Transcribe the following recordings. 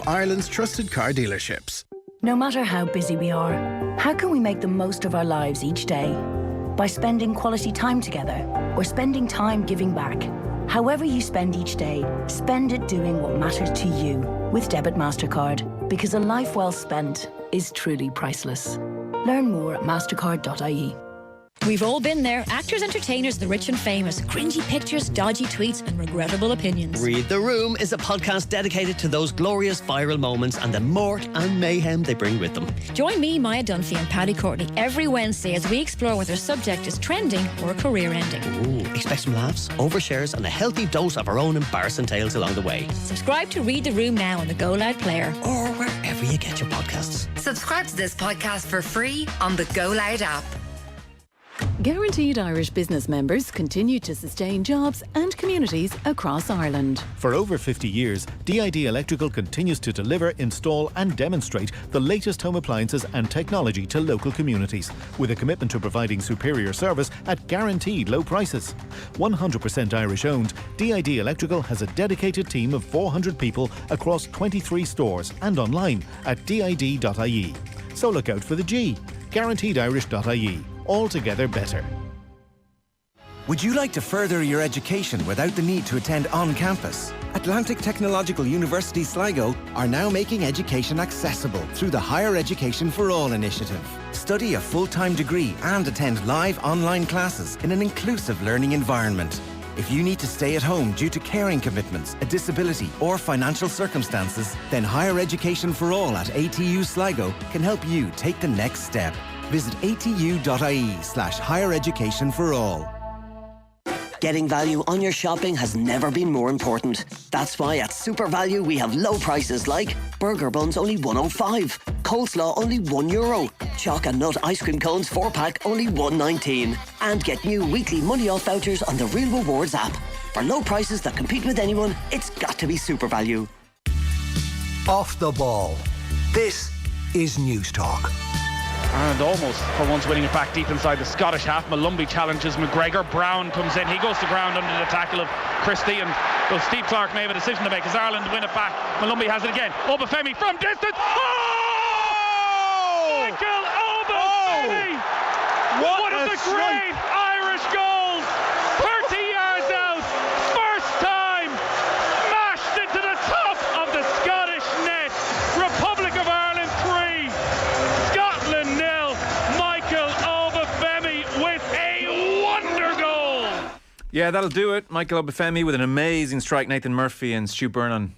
Ireland's trusted car dealerships. No matter how busy we are, how can we make the most of our lives each day? By spending quality time together or spending time giving back. However you spend each day, spend it doing what matters to you with Debit MasterCard, because a life well spent is truly priceless. Learn more at mastercard.ie. We've all been there. Actors, entertainers, the rich and famous. Cringy pictures, dodgy tweets and regrettable opinions. Read the Room is a podcast dedicated to those glorious viral moments and the mort and mayhem they bring with them. Join me, Maya Dunphy and Paddy Courtney every Wednesday as we explore whether a subject is trending or a career ending. Ooh, expect some laughs, overshares and a healthy dose of our own embarrassing tales along the way. Subscribe to Read the Room now on the Go Loud player. Or wherever you get your podcasts. Subscribe to this podcast for free on the Go Loud app. Guaranteed Irish business members continue to sustain jobs and communities across Ireland. For over 50 years, DID Electrical continues to deliver, install and demonstrate the latest home appliances and technology to local communities, with a commitment to providing superior service at guaranteed low prices. 100% Irish owned, DID Electrical has a dedicated team of 400 people across 23 stores and online at did.ie. So look out for the G, guaranteedirish.ie. Altogether better. Would you like to further your education without the need to attend on campus? Atlantic Technological University Sligo are now making education accessible through the Higher Education for All initiative. Study a full-time degree and attend live online classes in an inclusive learning environment. If you need to stay at home due to caring commitments, a disability or financial circumstances, then Higher Education for All at ATU Sligo can help you take the next step. Visit atu.ie/higher education for all. Getting value on your shopping has never been more important. That's why at Super Value we have low prices like burger buns only €1.05, coleslaw only €1, choc and nut ice cream cones 4-pack only €1.19. And get new weekly money off vouchers on the Real Rewards app. For low prices that compete with anyone, it's got to be Super Value. Off the ball. This is News Talk. And almost for once winning it back deep inside the Scottish half. Molloy challenges McGregor. Brown comes in. He goes to ground under the tackle of Christie. And well, Steve Clark may have a decision to make as Ireland win it back. Molloy has it again. Obafemi from distance. Oh! Michael Obafemi! Oh! One of the great Irish goals. 30 yards out. First time. Smashed into the top of the Scottish net. Republic of Ireland 3. Scotland 0. Michael Obafemi with a wonder goal. Yeah, that'll do it. Michael Obafemi with an amazing strike. Nathan Murphy and Stu Byrne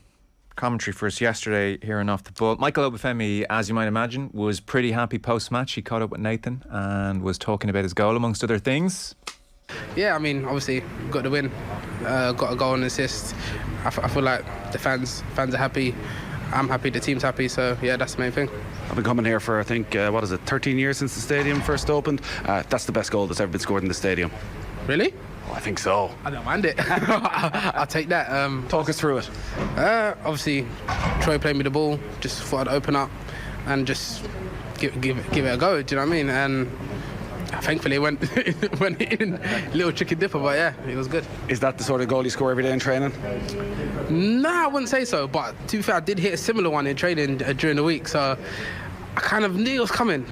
commentary for us yesterday here on Off the Ball. Michael Obafemi, as you might imagine, was pretty happy post-match. He caught up with Nathan and was talking about his goal, amongst other things. Yeah, I mean, obviously, got the win, got a goal and assist. I feel like the fans are happy. I'm happy, the team's happy, so yeah, that's the main thing. I've been coming here for, I think, 13 years since the stadium first opened. That's the best goal that's ever been scored in the stadium. Really? Oh, I think so. I don't mind it. I'll take that. Talk us through it. Obviously, Troy played me the ball, just thought I'd open up and just give it a go, do you know what I mean? And thankfully it went in, little chicken dipper, but yeah, it was good. Is that the sort of goal you score every day in training? Nah, I wouldn't say so, but to be fair, I did hit a similar one in training during the week, so I kind of knew it was coming.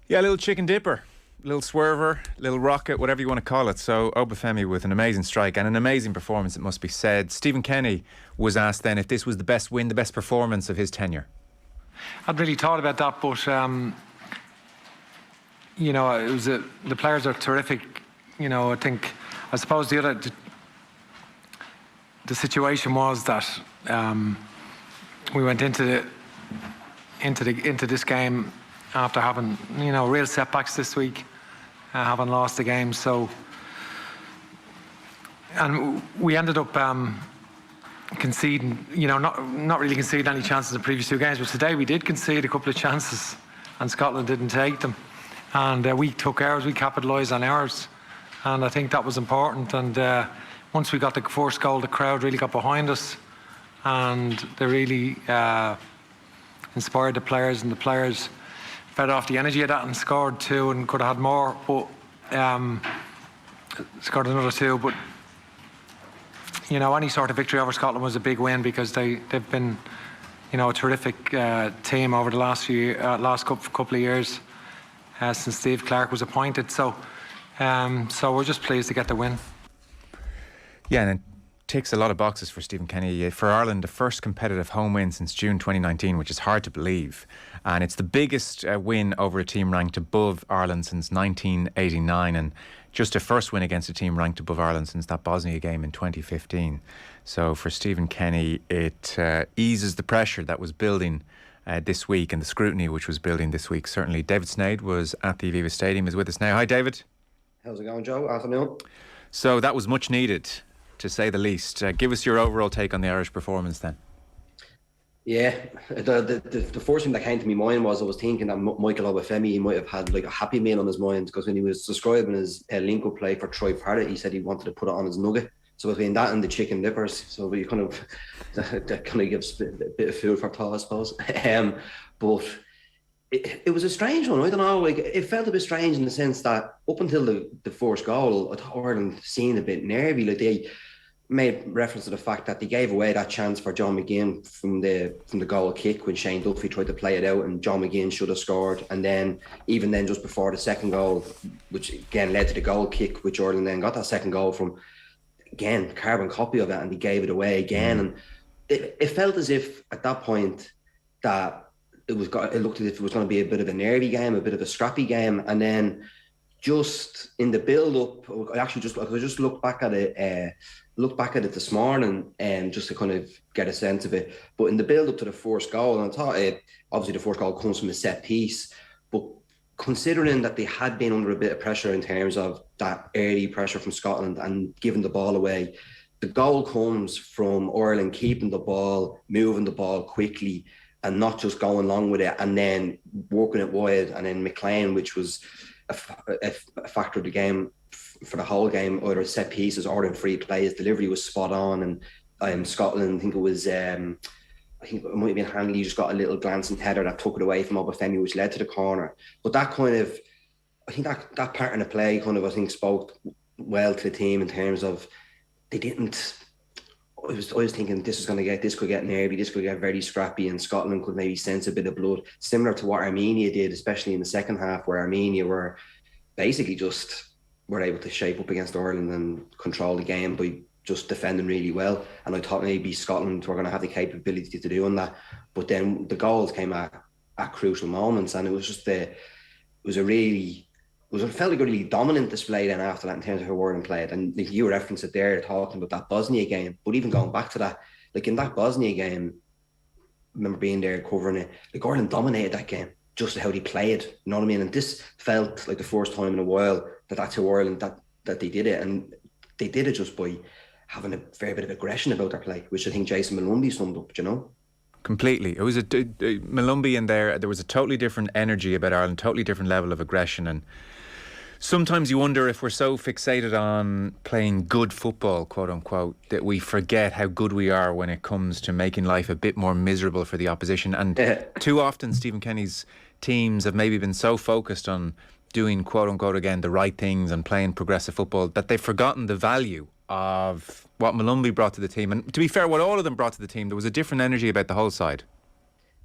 Yeah, a little chicken dipper, little swerver, little rocket, whatever you want to call it. So Obafemi with an amazing strike and an amazing performance, it must be said. Stephen Kenny was asked then if this was the best win, the best performance of his tenure. I'd really thought about that, but you know, it was the players are terrific. You know, I suppose the situation was that we went into this game after having, you know, real setbacks this week, having lost the game. So, and we ended up conceding. You know, not really conceding any chances in the previous two games, but today we did concede a couple of chances, and Scotland didn't take them. And we took ours, we capitalised on ours, and I think that was important. And once we got the first goal, the crowd really got behind us, and they really inspired the players, and the players fed off the energy of that and scored two, and could have had more, but scored another two. But you know, any sort of victory over Scotland was a big win, because they've been a terrific team over the last couple of years since Steve Clarke was appointed. So we're just pleased to get the win. Yeah, and it ticks a lot of boxes for Stephen Kenny. For Ireland, the first competitive home win since June 2019, which is hard to believe. And it's the biggest win over a team ranked above Ireland since 1989, and just a first win against a team ranked above Ireland since that Bosnia game in 2015. So for Stephen Kenny, it eases the pressure that was building this week and the scrutiny which was building this week. Certainly, David Sneyd was at the Aviva Stadium, is with us now. Hi, David. How's it going, Joe? Afternoon. So that was much needed, to say the least. Give us your overall take on the Irish performance then. Yeah, the first thing that came to my mind was I was thinking that Michael Obafemi, he might have had like a happy meal on his mind, because when he was describing his link-up play for Troy Parrott, he said he wanted to put it on his nugget. So between that and the chicken dippers, so we that kind of gives a bit of food for thought, I suppose. But it was a strange one. I don't know, like it felt a bit strange in the sense that up until the first goal, I thought Ireland seemed a bit nervy. Like they made reference to the fact that they gave away that chance for John McGinn from the goal kick when Shane Duffy tried to play it out, and John McGinn should have scored. And then even then, just before the second goal, which again led to the goal kick, which Ireland then got that second goal from, again, carbon copy of it, and they gave it away again. And it felt as if at that point that it looked as if it was going to be a bit of a nervy game, a bit of a scrappy game. And then just in the build-up, I just looked back at it this morning, just to kind of get a sense of it. But in the build-up to the first goal, and I thought obviously the first goal comes from a set piece, but considering that they had been under a bit of pressure in terms of that early pressure from Scotland and giving the ball away, the goal comes from Ireland keeping the ball, moving the ball quickly, and not just going along with it and then working it wide. And then McLean, which was a factor of the game for the whole game, either set pieces or in free play, his delivery was spot on. And Scotland, I think it might have been Hanley, just got a little glancing header that took it away from Obafemi, which led to the corner. But that kind of, I think that part in the play kind of, I think, spoke well to the team in terms of they didn't. I was thinking this could get nervy, this could get very scrappy, and Scotland could maybe sense a bit of blood, similar to what Armenia did, especially in the second half, where Armenia were basically just were able to shape up against Ireland and control the game by just defending really well. And I thought maybe Scotland were going to have the capability to do that, but then the goals came at crucial moments, and it was just it felt like a really dominant display then after that in terms of how Ireland played. And like you referenced it there, talking about that Bosnia game, but even going back to that, like in that Bosnia game, I remember being there covering it, like Ireland dominated that game, just how they played, you know what I mean? And this felt like the first time in a while that's how Ireland, that they did it. And they did it just by having a fair bit of aggression about their play, which I think Jason Molumby summed up, you know? Completely. It was Molumby in there was a totally different energy about Ireland, totally different level of aggression. And sometimes you wonder if we're so fixated on playing good football, quote unquote, that we forget how good we are when it comes to making life a bit more miserable for the opposition. And too often Stephen Kenny's teams have maybe been so focused on doing, quote unquote, again, the right things and playing progressive football that they've forgotten the value of what Molumby brought to the team. And to be fair, what all of them brought to the team, there was a different energy about the whole side.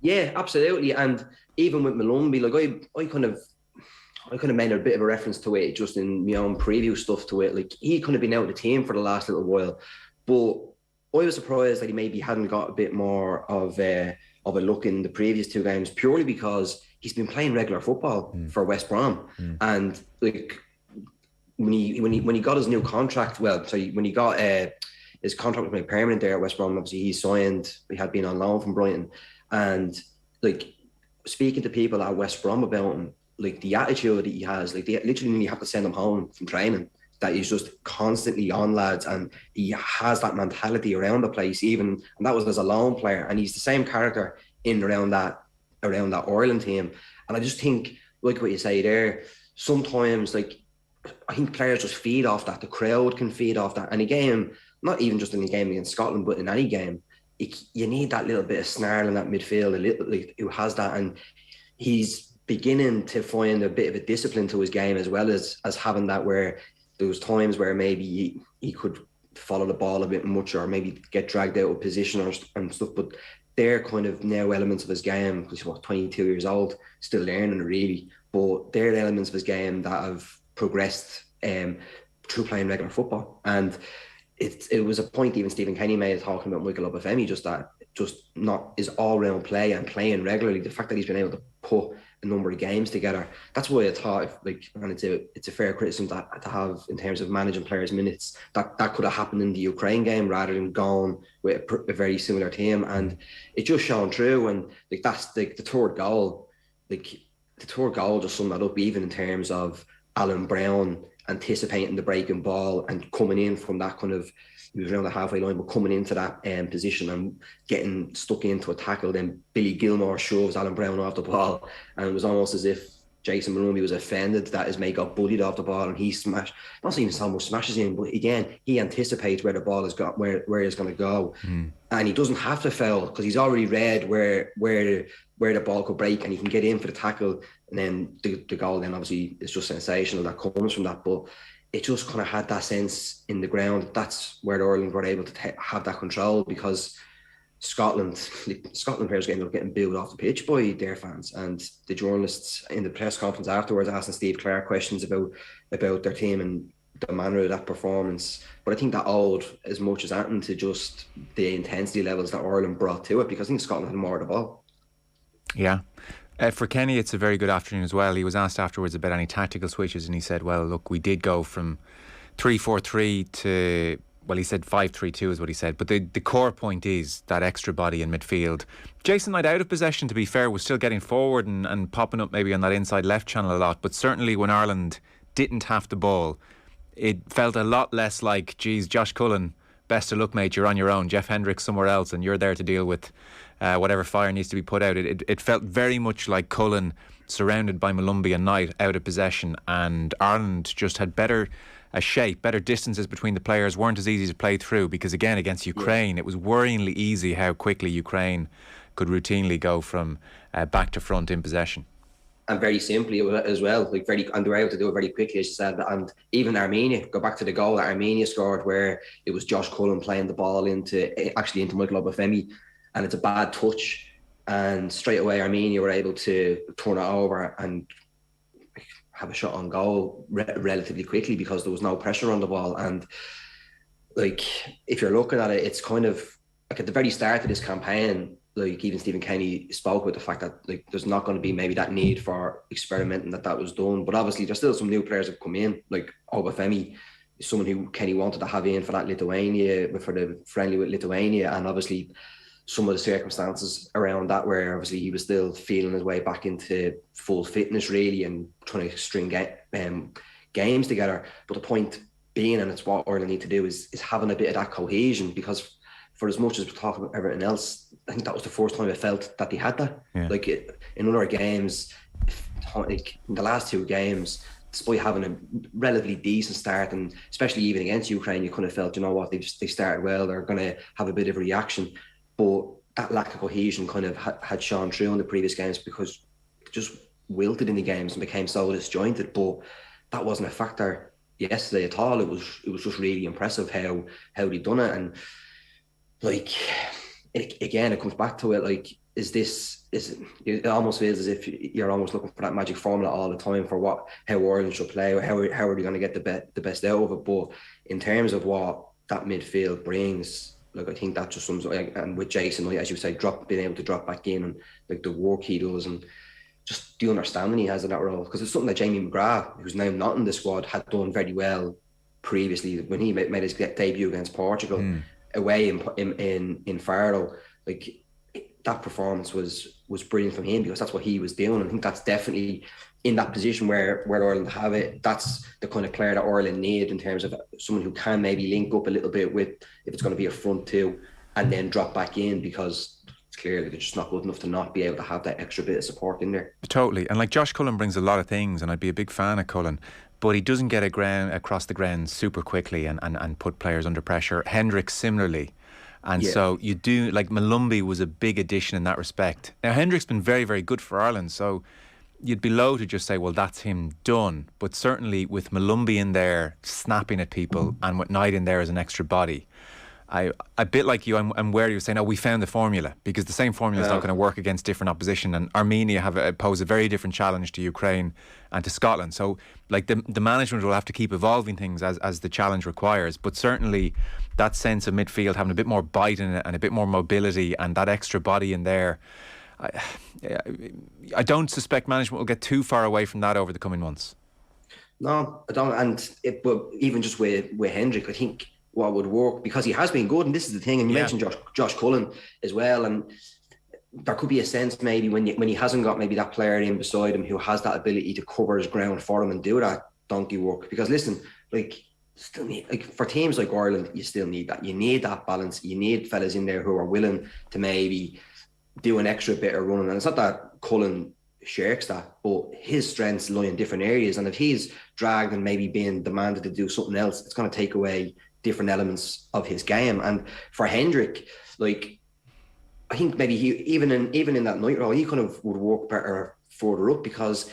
Yeah, absolutely. And even with Molumby, like I kind of made a bit of a reference to it just in my own preview stuff to it. Like he could have been out of the team for the last little while, but I was surprised that he maybe hadn't got a bit more of a look in the previous two games, purely because he's been playing regular football for West Brom. And like when he got his new contract, when he got his contract was made permanent there at West Brom, obviously he signed, he had been on loan from Brighton, and like speaking to people at West Brom about him, like the attitude that he has, like they literally have to send him home from training, that he's just constantly on lads, and he has that mentality around the place, even, and that was as a lone player, and he's the same character in around that Ireland team. And I just think, like what you say there, sometimes like I think players just feed off that, the crowd can feed off that, and a game, not even just in a game against Scotland, but in any game, you need that little bit of snarl in that midfield, a little, like, who has that, and he's beginning to find a bit of a discipline to his game, as well as having that, where there was times where maybe he could follow the ball a bit much, or maybe get dragged out of position and stuff, but they're kind of now elements of his game, because he's 22 years old, still learning really, but they're elements of his game that have progressed through playing regular football. And it was a point even Stephen Kenny made talking about Michael Obafemi, just not his all-round play and playing regularly. The fact that he's been able to put a number of games together, that's why I thought, and it's a fair criticism to have in terms of managing players' minutes, that could have happened in the Ukraine game rather than gone with a very similar team. And it just shone through. And that's the third goal. The third goal just summed that up, even in terms of Alan Brown anticipating the breaking ball and coming in from that kind of, he was around the halfway line, but coming into that position and getting stuck into a tackle. Then Billy Gilmore shoves Alan Brown off the ball, and it was almost as if Jason Maloney was offended that his mate got bullied off the ball, and he smashed, not even so much smashes him, but again, he anticipates where the ball has got, where it's going to go. And he doesn't have to foul, because he's already read where the ball could break, and he can get in for the tackle. And then the goal then obviously is just sensational that comes from that. But it just kind of had that sense in the ground. That's where Ireland were able to have that control, because Scotland players getting booed off the pitch by their fans. And the journalists in the press conference afterwards asking Steve Clark questions about their team and the manner of that performance. But I think that owed as much as anything to just the intensity levels that Ireland brought to it, because I think Scotland had more of the ball. Yeah. For Kenny, it's a very good afternoon as well. He was asked afterwards about any tactical switches, and he said, well, look, we did go from 3-4-3 to, well, he said 5-3-2 is what he said. But the core point is that extra body in midfield. Jason Knight, out of possession, to be fair, was still getting forward and popping up maybe on that inside left channel a lot. But certainly when Ireland didn't have the ball, it felt a lot less like, geez, Josh Cullen, best of luck, mate, you're on your own. Jeff Hendricks somewhere else, and you're there to deal with whatever fire needs to be put out. It felt very much like Cullen surrounded by Molumby and Knight out of possession, and Ireland just had better shape, better distances between the players, weren't as easy to play through, because again, against Ukraine, it was worryingly easy how quickly Ukraine could routinely go from back to front in possession. And very simply as well, and they were able to do it very quickly, as you said. And even Armenia, go back to the goal that Armenia scored, where it was Josh Cullen playing the ball into Michael Obafemi, and it's a bad touch, and straight away Armenia were able to turn it over and have a shot on goal relatively quickly, because there was no pressure on the ball. And if you're looking at it, it's kind of like at the very start of this campaign, even Stephen Kenny spoke with the fact that there's not going to be maybe that need for experimenting that was done. But obviously there's still some new players that come in, like Obafemi is someone who Kenny wanted to have in for that for the friendly with Lithuania, and obviously some of the circumstances around that, where obviously he was still feeling his way back into full fitness really, and trying to string games together. But the point being, and it's what Ireland need to do, is having a bit of that cohesion, because for as much as we're talking about everything else, I think that was the first time I felt that they had that. Yeah. In other games, in the last two games, despite having a relatively decent start, and especially even against Ukraine, you kind of felt, you know what, they started well, they're going to have a bit of a reaction. But that lack of cohesion kind of had shone through in the previous games, because it just wilted in the games and became so disjointed. But that wasn't a factor yesterday at all. It was just really impressive how they'd done it. And again, it comes back to it, it almost feels as if you're almost looking for that magic formula all the time for how Ireland should play, or how are they going to get the best out of it. But in terms of what that midfield brings, I think that just sums up, and with Jason, as you say, being able to drop back in, and the work he does, and just the understanding he has in that role, because it's something that Jamie McGrath, who's now not in the squad, had done very well previously when he made his debut against Portugal away in Faro. That performance was brilliant from him, because that's what he was doing. And I think that's definitely in that position where Ireland have it. That's the kind of player that Ireland need, in terms of someone who can maybe link up a little bit with, if it's going to be a front two, and then drop back in, because it's clear that they're just not good enough to not be able to have that extra bit of support in there. Totally. And Josh Cullen brings a lot of things, and I'd be a big fan of Cullen, but he doesn't get across the ground super quickly and put players under pressure. Hendricks similarly. And so you do, Molumby was a big addition in that respect. Now, Hendricks been very, very good for Ireland, so you'd be low to just say, well, that's him done. But certainly with Molumby in there snapping at people, and with Knight in there as an extra body, a bit like you, I'm wary of saying, oh, we found the formula, because the same formula is not going to work against different opposition. And Armenia pose a very different challenge to Ukraine and to Scotland. So, like, the management will have to keep evolving things as the challenge requires. But certainly that sense of midfield having a bit more bite in it and a bit more mobility and that extra body in there, I don't suspect management will get too far away from that over the coming months. No, I don't. But even just with Hendrick, I think what would work, because he has been good, and this is the thing, and you mentioned Josh Cullen as well, and there could be a sense maybe when he hasn't got maybe that player in beside him who has that ability to cover his ground for him and do that donkey work. Because listen, still need, for teams like Ireland, you still need that. You need that balance. You need fellas in there who are willing to maybe do an extra bit of running. And it's not that Cullen shirks that, but his strengths lie in different areas. And if he's dragged and maybe being demanded to do something else, it's going to take away different elements of his game. And for Hendrick, I think maybe he even in that night role, he kind of would work better further up, because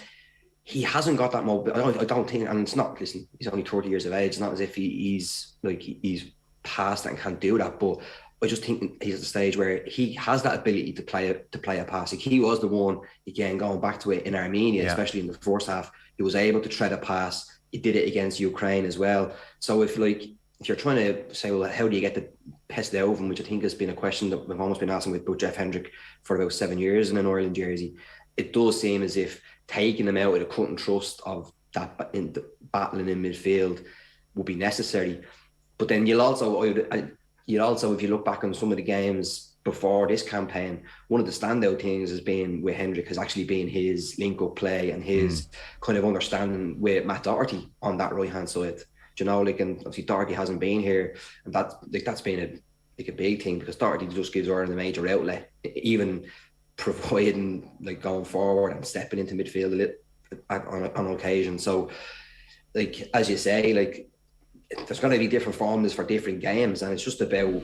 he hasn't got that mobility. I don't think, and it's not, listen, he's only 30 years of age. It's not as if he's past and can't do that. But I just think he's at the stage where he has that ability to play a pass. Like, he was the one, again, going back to it in Armenia, especially in the first half, he was able to tread a pass. He did it against Ukraine as well. So if you're trying to say, well, how do you get the pest out of him, which I think has been a question that we've almost been asking with Jeff Hendrick for about 7 years in an Ireland jersey, it does seem as if taking him out with a cut and trust of that in the battling in midfield would be necessary. But then you'll also, if you look back on some of the games before this campaign, one of the standout things has been with Hendrick has actually been his link-up play and his kind of understanding with Matt Doherty on that right-hand side. And obviously Doherty hasn't been here, and that's been a big thing, because Doherty just gives Ireland a major outlet, even providing going forward and stepping into midfield on occasion. So, as you say, there's going to be different formulas for different games, and it's just about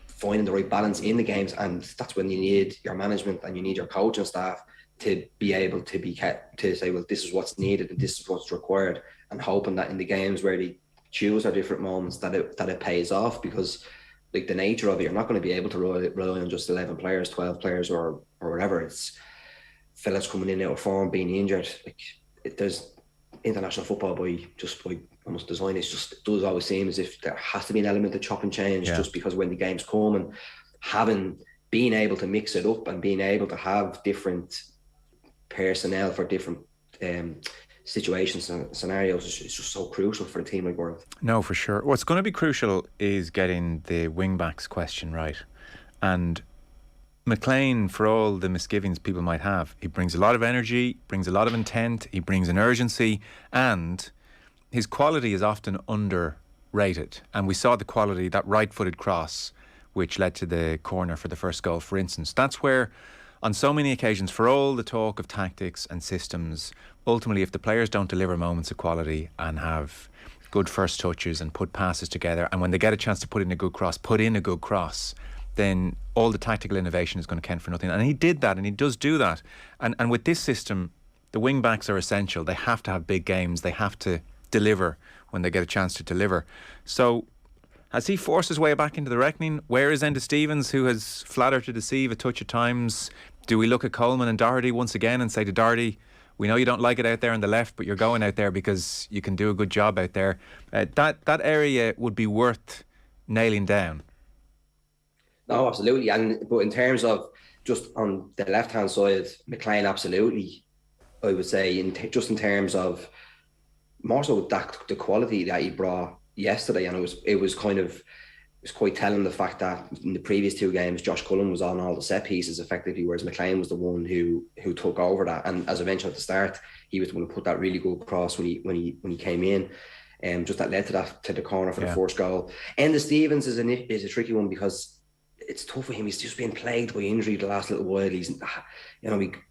finding the right balance in the games. And that's when you need your management and you need your coaching staff to be able to say, well, this is what's needed and this is what's required, and hoping that in the games where they choose our different moments that it pays off. Because the nature of it, you're not going to be able to rely on just 11 players, 12 players or whatever. It's fellas coming in out of form, being injured. There's international football by almost design, it does always seem as if there has to be an element of chop and change, just because when the games come, and being able to mix it up and being able to have different personnel for different situations and scenarios is just so crucial for a team like Ireland. No, for sure. What's going to be crucial is getting the wing-backs question right. And McLean, for all the misgivings people might have, he brings a lot of energy, brings a lot of intent, he brings an urgency, and his quality is often underrated. And we saw the quality, that right-footed cross, which led to the corner for the first goal, for instance. That's where, on so many occasions, for all the talk of tactics and systems, ultimately, if the players don't deliver moments of quality and have good first touches and put passes together, and when they get a chance to put in a good cross, then all the tactical innovation is going to count for nothing. And he did that, and he does do that. And with this system, the wing backs are essential. They have to have big games. They have to deliver when they get a chance to deliver. So has he forced his way back into the reckoning? Where is Enda Stevens, who has flattered to deceive a touch at times? Do we look at Coleman and Doherty once again and say to Doherty, we know you don't like it out there on the left, but you're going out there because you can do a good job out there. That area would be worth nailing down. No, absolutely. But in terms of just on the left-hand side, McLean, absolutely, I would say, in terms of more so the quality that he brought yesterday. And it was quite telling, the fact that in the previous two games, Josh Cullen was on all the set pieces effectively, whereas McLean was the one who took over that. And as I mentioned at the start, he was the one who put that really good cross when he came in, just that led to the corner for the first goal. And the Stevens is a tricky one, because it's tough for him. He's just been plagued by injury the last little while. He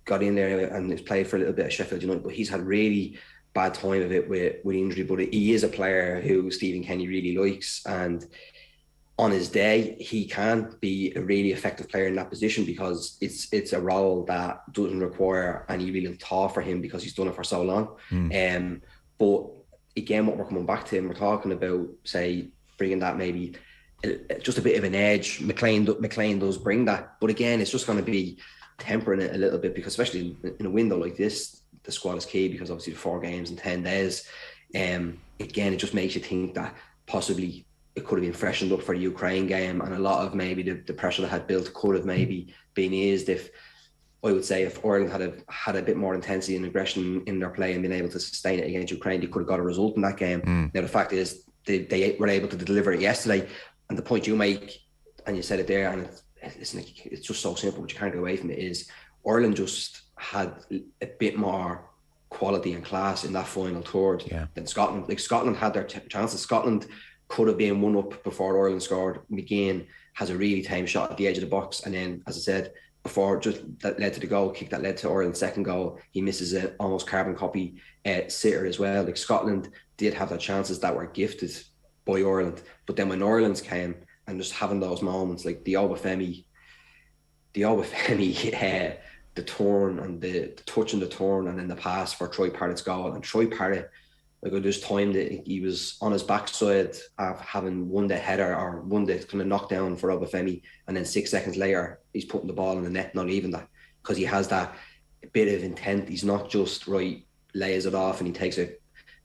got in there and he's played for a little bit of Sheffield United, but he's had really bad time of it with injury. But he is a player who Stephen Kenny really likes, and on his day, he can be a really effective player in that position, because it's a role that doesn't require any real thought for him, because he's done it for so long. But again, what we're coming back to, and we're talking about, say, bringing that maybe just a bit of an edge. McLean does bring that, but again, it's just going to be tempering it a little bit, because especially in a window like this, the squad is key, because obviously the 4 games in 10 days. Again, it just makes you think that possibly it could have been freshened up for the Ukraine game, and a lot of maybe the pressure that had built could have maybe been eased if Ireland had a bit more intensity and aggression in their play and been able to sustain it against Ukraine. They could have got a result in that game. Now the fact is they were able to deliver it yesterday, and the point you make, and you said it there, and it's just so simple, but you can't get away from it, is Ireland just had a bit more quality and class in that final third than Scotland. Like, Scotland had their chances. Scotland could have been 1-up before Ireland scored. McGinn has a really tame shot at the edge of the box, and then, as I said before, just that led to the goal, kick that led to Ireland's second goal. He misses an almost carbon copy sitter as well. Like, Scotland did have their chances that were gifted by Ireland, but then when Ireland's came, and just having those moments like the Obafemi, the turn and the touch and the turn, and then the pass for Troy Parrott's goal. And Troy Parrott, like, there's time that he was on his backside of having won the header or won the kind of knockdown for Obafemi, and then 6 seconds later he's putting the ball in the net, not even that, because he has that bit of intent. He's not just lays it off and he takes a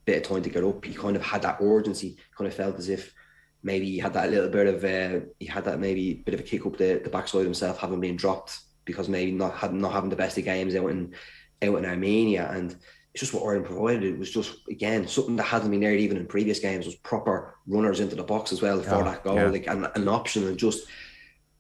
bit of time to get up. He kind of had that urgency, kind of felt as if maybe he had that little bit of bit of a kick up the backside himself, having been dropped, because maybe not having the best of games out in Armenia. And it's just what Ireland provided. It was just, again, something that hadn't been there even in previous games, was proper runners into the box as well for that goal, like an option. And just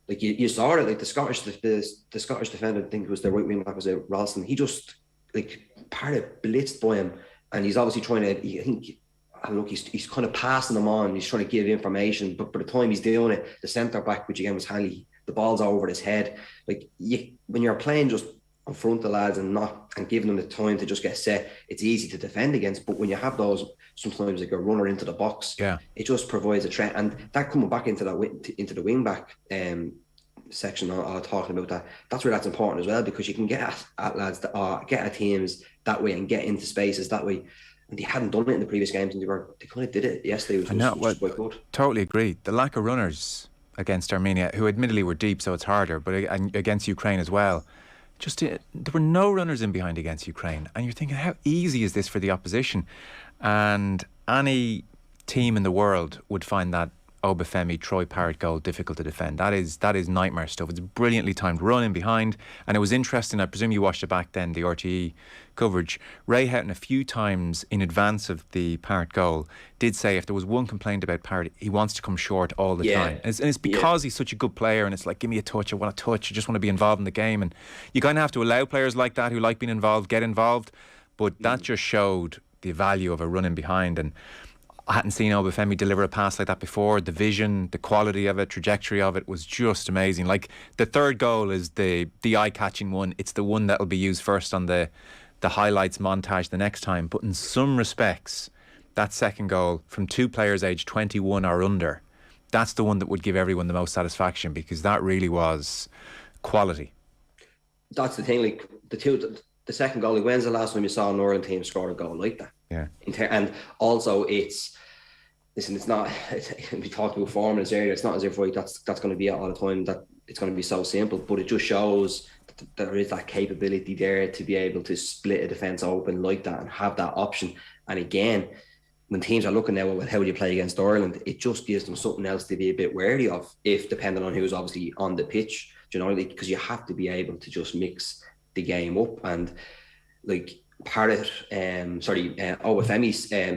like you saw it, like the Scottish defender, I think it was the right wing back, was it Ralston? He just, like, Parrott blitzed by him, and he's obviously trying to, he's kind of passing them on. He's trying to give information, but by the time he's doing it, the centre back, which again was Hanley, the ball's over his head. Like, when you're playing just in front of the lads and giving them the time to just get set, it's easy to defend against. But when you have those, sometimes like a runner into the box, it just provides a threat. And that coming back into the wing back section, I'll talking about that's where that's important as well, because you can get at lads that get at teams that way and get into spaces that way. And they hadn't done it in the previous games, and they kind of did it yesterday, which was quite good. Totally agree. The lack of runners against Armenia, who admittedly were deep, so it's harder, but against Ukraine as well, there were no runners in behind against Ukraine. And you're thinking, how easy is this for the opposition? And any team in the world would find that Obafemi, Troy Parrott goal difficult to defend. That is nightmare stuff. It's a brilliantly timed run in behind, and it was interesting. I presume you watched it back then, the RTE coverage. Ray Houghton, a few times in advance of the Parrott goal, did say if there was one complaint about Parrott, he wants to come short all the time. And it's because he's such a good player, and it's like, give me a touch, I want a touch, I just want to be involved in the game. And you kind of have to allow players like that who like being involved, get involved. But that just showed the value of a run in behind. And I hadn't seen Obafemi deliver a pass like that before. The vision, the quality of it, trajectory of it was just amazing. Like, the third goal is the eye-catching one. It's the one that'll be used first on the highlights montage the next time. But in some respects, that second goal from two players aged 21 or under, that's the one that would give everyone the most satisfaction, because that really was quality. That's the thing. Like, the second goal, like, when's the last time you saw an Ireland team score a goal like that? Yeah. And also, it's not, we talked about formulas earlier, it's not as if that's going to be it all the time, that it's going to be so simple, but it just shows that there is that capability there to be able to split a defence open like that and have that option. And again, when teams are looking now at how do you play against Ireland, it just gives them something else to be a bit wary of, if depending on who's obviously on the pitch, because you have to be able to just mix the game up. And like, Obafemi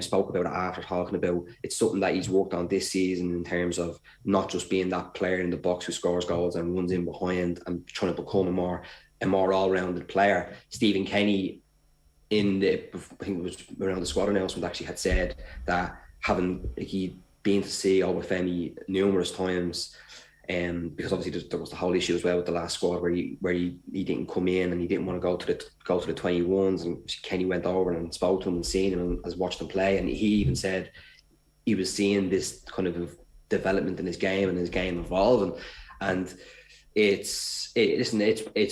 spoke about it after, talking about it's something that he's worked on this season in terms of not just being that player in the box who scores goals and runs in behind, and trying to become a more all-rounded player. Stephen Kenny, I think it was around the squad announcement, actually had said that he'd been to see Obafemi numerous times, because obviously there was the whole issue as well with the last squad where he didn't come in and he didn't want to go to the 21s, and Kenny went over and spoke to him and seen him and has watched him play, and he even said he was seeing this kind of development in his game and his game evolving, and it's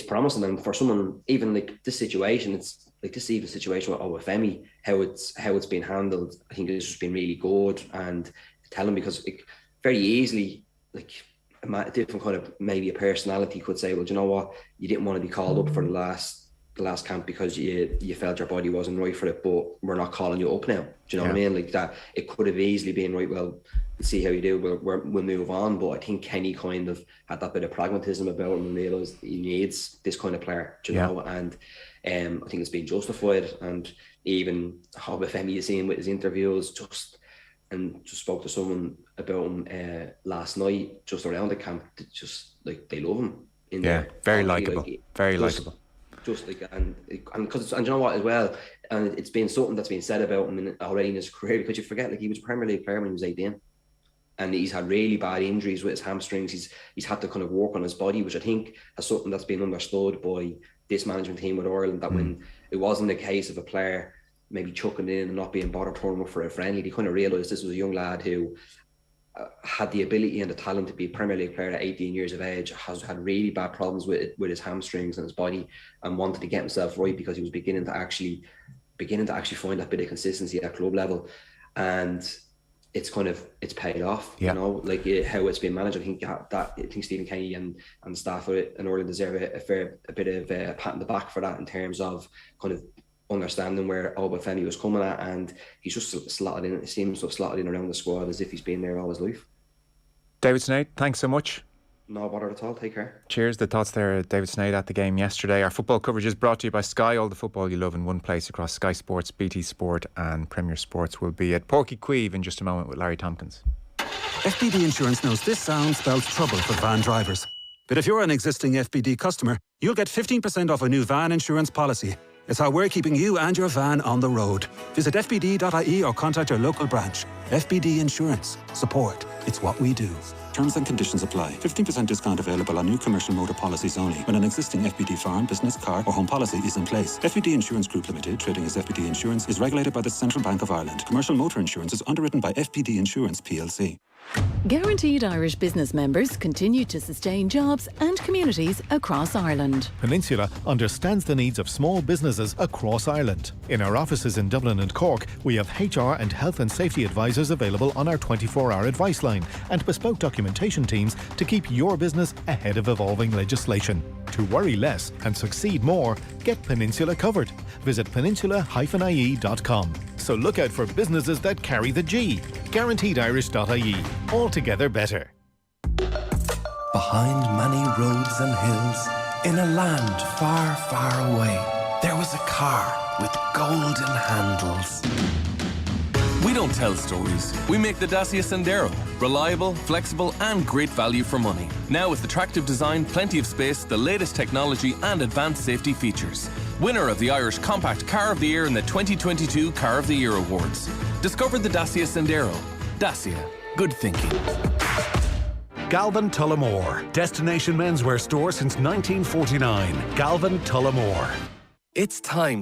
promising. And for someone even like this situation, it's like this even situation with Obafemi, how it's been handled, I think it's just been really good. And tell him, because very easily like a different kind of, maybe a personality could say, well, do you know what, you didn't want to be called up for the last camp because you felt your body wasn't right for it, but we're not calling you up now. Do you know what I mean? Like that, it could have easily been, right, well, see how you do, we'll move on. But I think Kenny kind of had that bit of pragmatism about him and realised he needs this kind of player, do you know? And I think it's been justified. And even Obafemi, you seen with his interviews, just spoke to someone about him last night, just around the camp, just like they love him in there. Very likeable, very likeable. Just like, and because, and you know what as well, and it's been something that's been said about him already in his career, because you forget, like, he was a Premier League player when he was 18, and he's had really bad injuries with his hamstrings. He's had to kind of work on his body, which I think is something that's been understood by this management team with Ireland, that when it wasn't a case of a player maybe chucking in and not being bothered turning up for a friendly, they kind of realised this was a young lad who had the ability and the talent to be a Premier League player at 18 years of age, has had really bad problems with his hamstrings and his body, and wanted to get himself right because he was beginning to actually find that bit of consistency at club level. And it's paid off, you know, like how it's been managed. I think Stephen Kenny and staff in Ireland deserve a bit of a pat on the back for that, in terms of kind of understanding where Obafemi was coming at, and he's just slotted in. It seems to have slotted in around the squad as if he's been there all his life. David Sneyd, thanks so much. No bother at all. Take care. Cheers. The thoughts there, David Sneyd, at the game yesterday. Our football coverage is brought to you by Sky. All the football you love in one place across Sky Sports, BT Sport and Premier Sports. Will be at Porky Queeve in just a moment with Larry Tompkins. FBD Insurance knows this sound spells trouble for van drivers. But if you're an existing FBD customer, you'll get 15% off a new van insurance policy. It's how we're keeping you and your van on the road. Visit fbd.ie or contact your local branch. FBD Insurance. Support. It's what we do. Terms and conditions apply. 15% discount available on new commercial motor policies only when an existing FBD farm, business, car or home policy is in place. FBD Insurance Group Limited, trading as FBD Insurance, is regulated by the Central Bank of Ireland. Commercial motor insurance is underwritten by FBD Insurance plc. Guaranteed Irish business members continue to sustain jobs and communities across Ireland. Peninsula understands the needs of small businesses across Ireland. In our offices in Dublin and Cork, we have HR and health and safety advisors available on our 24-hour advice line, and bespoke documentation teams to keep your business ahead of evolving legislation. To worry less and succeed more, get Peninsula covered. Visit peninsula-ie.com. So look out for businesses that carry the G. GuaranteedIrish.ie. Altogether better. Behind many roads and hills, in a land far, far away, there was a car with golden handles. We don't tell stories. We make the Dacia Sandero. Reliable, flexible and great value for money. Now with attractive design, plenty of space, the latest technology and advanced safety features. Winner of the Irish Compact Car of the Year in the 2022 Car of the Year Awards. Discover the Dacia Sandero. Dacia. Good thinking. Galvin Tullamore. Destination menswear store since 1949. Galvin Tullamore. It's time